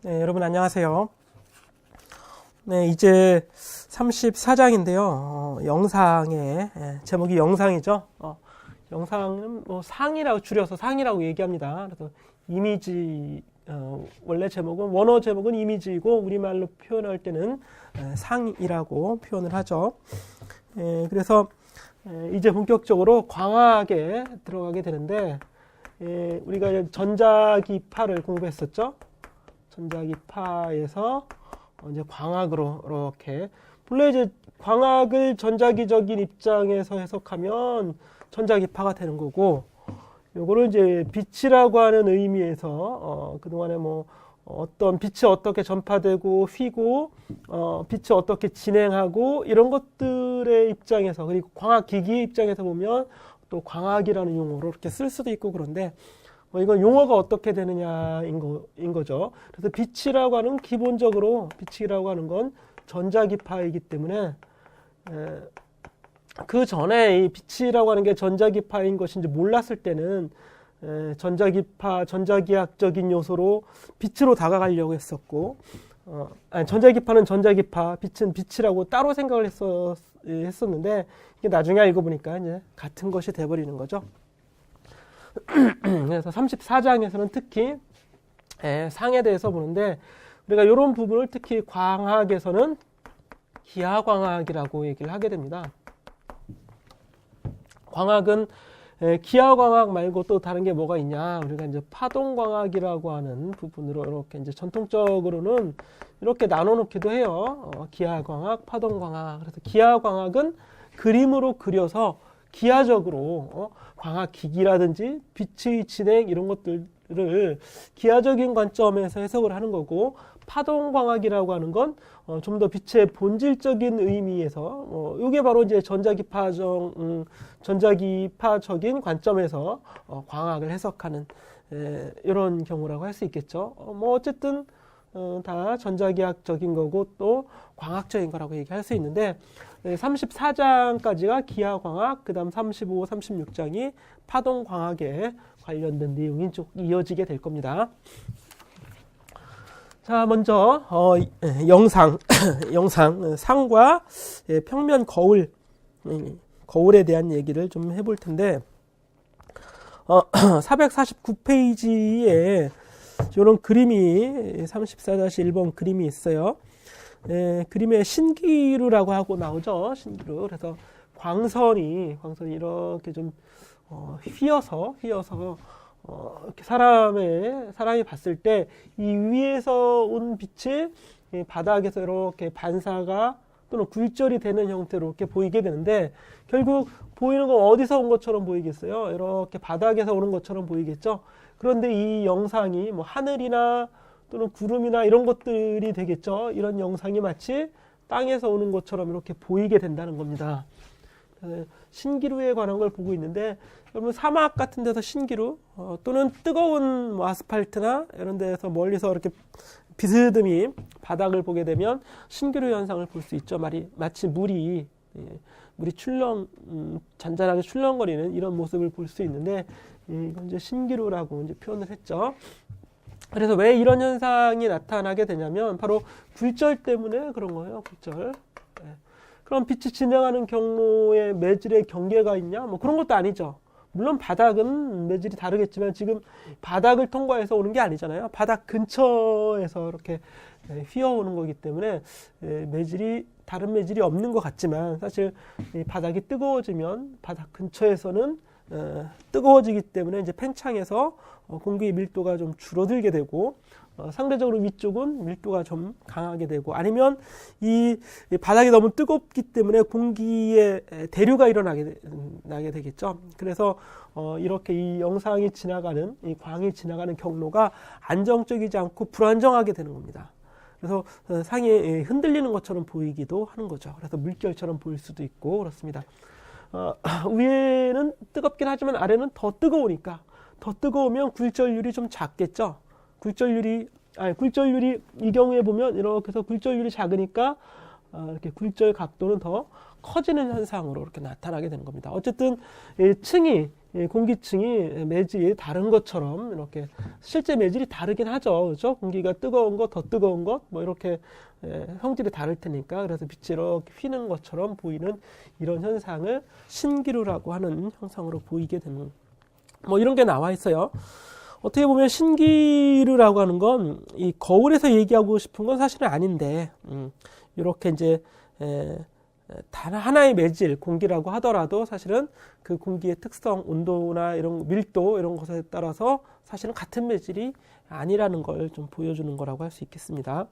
네, 여러분 안녕하세요. 네, 이제 34장인데요. 영상의 제목이 영상이죠. 영상은 뭐 상이라고 줄여서 상이라고 얘기합니다. 그래서 이미지 원래 제목은 원어 제목은 이미지이고 우리말로 표현할 때는 상이라고 표현을 하죠. 그래서 이제 본격적으로 광학에 들어가게 되는데 우리가 전자기파를 공부했었죠. 전자기파에서 이제 광학으로 이렇게 본래 이제 광학을 전자기적인 입장에서 해석하면 전자기파가 되는 거고, 요거를 이제 빛이라고 하는 의미에서 그동안에 뭐 어떤 빛이 어떻게 전파되고 휘고 빛이 어떻게 진행하고 이런 것들의 입장에서, 그리고 광학 기기의 입장에서 보면 또 광학이라는 용어로 이렇게 쓸 수도 있고, 그런데 이건 용어가 어떻게 되느냐인 거죠. 그래서 빛이라고 하는 기본적으로 빛이라고 하는 건 전자기파이기 때문에 그 전에 이 빛이라고 하는 게 전자기파인 것인지 몰랐을 때는 전자기파, 전자기학적인 요소로 빛으로 다가가려고 했었고, 전자기파는 전자기파, 빛은 빛이라고 따로 생각을 했었는데 이게 나중에 알고 보니까 이제 같은 것이 돼버리는 거죠. 그래서 34장에서는 특히 상에 대해서 보는데, 우리가 이런 부분을 특히 광학에서는 기하광학이라고 얘기를 하게 됩니다. 광학은 기하광학 말고 또 다른 게 뭐가 있냐? 우리가 이제 파동광학이라고 하는 부분으로 이렇게 이제 전통적으로는 이렇게 나눠놓기도 해요. 기하광학, 파동광학. 그래서 기하광학은 그림으로 그려서 기하적으로 광학기기라든지 빛의 진행 이런 것들을 기하적인 관점에서 해석을 하는 거고, 파동광학이라고 하는 건 좀 더 빛의 본질적인 의미에서 이게 바로 이제 전자기파적인 관점에서 광학을 해석하는 이런 경우라고 할 수 있겠죠. 뭐 어쨌든 다 전자기학적인 거고 또 광학적인 거라고 얘기할 수 있는데, 34장까지가 기하광학, 그 다음 35, 36장이 파동광학에 관련된 내용이 쭉 이어지게 될 겁니다. 자, 먼저 영상, 상과 평면 거울에 대한 얘기를 좀 해볼 텐데, 449페이지에 이런 그림이 34-1번 그림이 있어요. 그림에 신기루라고 하고 나오죠. 신기루. 그래서 광선이 이렇게 좀 휘어서 이렇게 사람이 봤을 때 이 위에서 온 빛이 바닥에서 이렇게 반사가 또는 굴절이 되는 형태로 이렇게 보이게 되는데, 결국 보이는 건 어디서 온 것처럼 보이겠어요? 이렇게 바닥에서 오는 것처럼 보이겠죠? 그런데 이 영상이 뭐 하늘이나 또는 구름이나 이런 것들이 되겠죠. 이런 영상이 마치 땅에서 오는 것처럼 이렇게 보이게 된다는 겁니다. 신기루에 관한 걸 보고 있는데, 여러분 사막 같은 데서 신기루 또는 뜨거운 뭐 아스팔트나 이런 데서 멀리서 이렇게 비스듬히 바닥을 보게 되면 신기루 현상을 볼 수 있죠. 마치 물이 잔잔하게 출렁거리는 이런 모습을 볼 수 있는데, 이건 이제 신기루라고 이제 표현을 했죠. 그래서 왜 이런 현상이 나타나게 되냐면 바로 굴절 때문에 그런 거예요. 굴절. 그럼 빛이 진행하는 경로에 매질의 경계가 있냐? 뭐 그런 것도 아니죠. 물론 바닥은 매질이 다르겠지만 지금 바닥을 통과해서 오는 게 아니잖아요. 바닥 근처에서 이렇게 휘어오는 거기 때문에 다른 매질이 없는 것 같지만, 사실 이 바닥이 뜨거워지면 바닥 근처에서는 뜨거워지기 때문에 이제 팽창해서 공기의 밀도가 좀 줄어들게 되고, 상대적으로 위쪽은 밀도가 좀 강하게 되고, 아니면 이 바닥이 너무 뜨겁기 때문에 공기에 대류가 일어나게 되겠죠. 그래서 이렇게 이 영상이 지나가는, 이 광이 지나가는 경로가 안정적이지 않고 불안정하게 되는 겁니다. 그래서 상이 흔들리는 것처럼 보이기도 하는 거죠. 그래서 물결처럼 보일 수도 있고 그렇습니다. 위에는 뜨겁긴 하지만 아래는 더 뜨거우니까, 더 뜨거우면 굴절률이 좀 작겠죠. 굴절률이 이 경우에 보면 이렇게 해서 굴절률이 작으니까 이렇게 굴절 각도는 더 커지는 현상으로 이렇게 나타나게 되는 겁니다. 어쨌든 층이 공기층이 매질이 다른 것처럼 이렇게 실제 매질이 다르긴 하죠. 그렇죠? 공기가 뜨거운 것, 더 뜨거운 것, 뭐 이렇게 성질이 다를 테니까 그래서 빛이 이렇게 휘는 것처럼 보이는 이런 현상을 신기루라고 하는 형상으로 보이게 되는 뭐 이런 게 나와 있어요. 어떻게 보면 신기루라고 하는 건 이 거울에서 얘기하고 싶은 건 사실은 아닌데 이렇게 이제 단 하나의 매질 공기라고 하더라도 사실은 그 공기의 특성, 온도나 이런 밀도 이런 것에 따라서 사실은 같은 매질이 아니라는 걸 좀 보여주는 거라고 할 수 있겠습니다.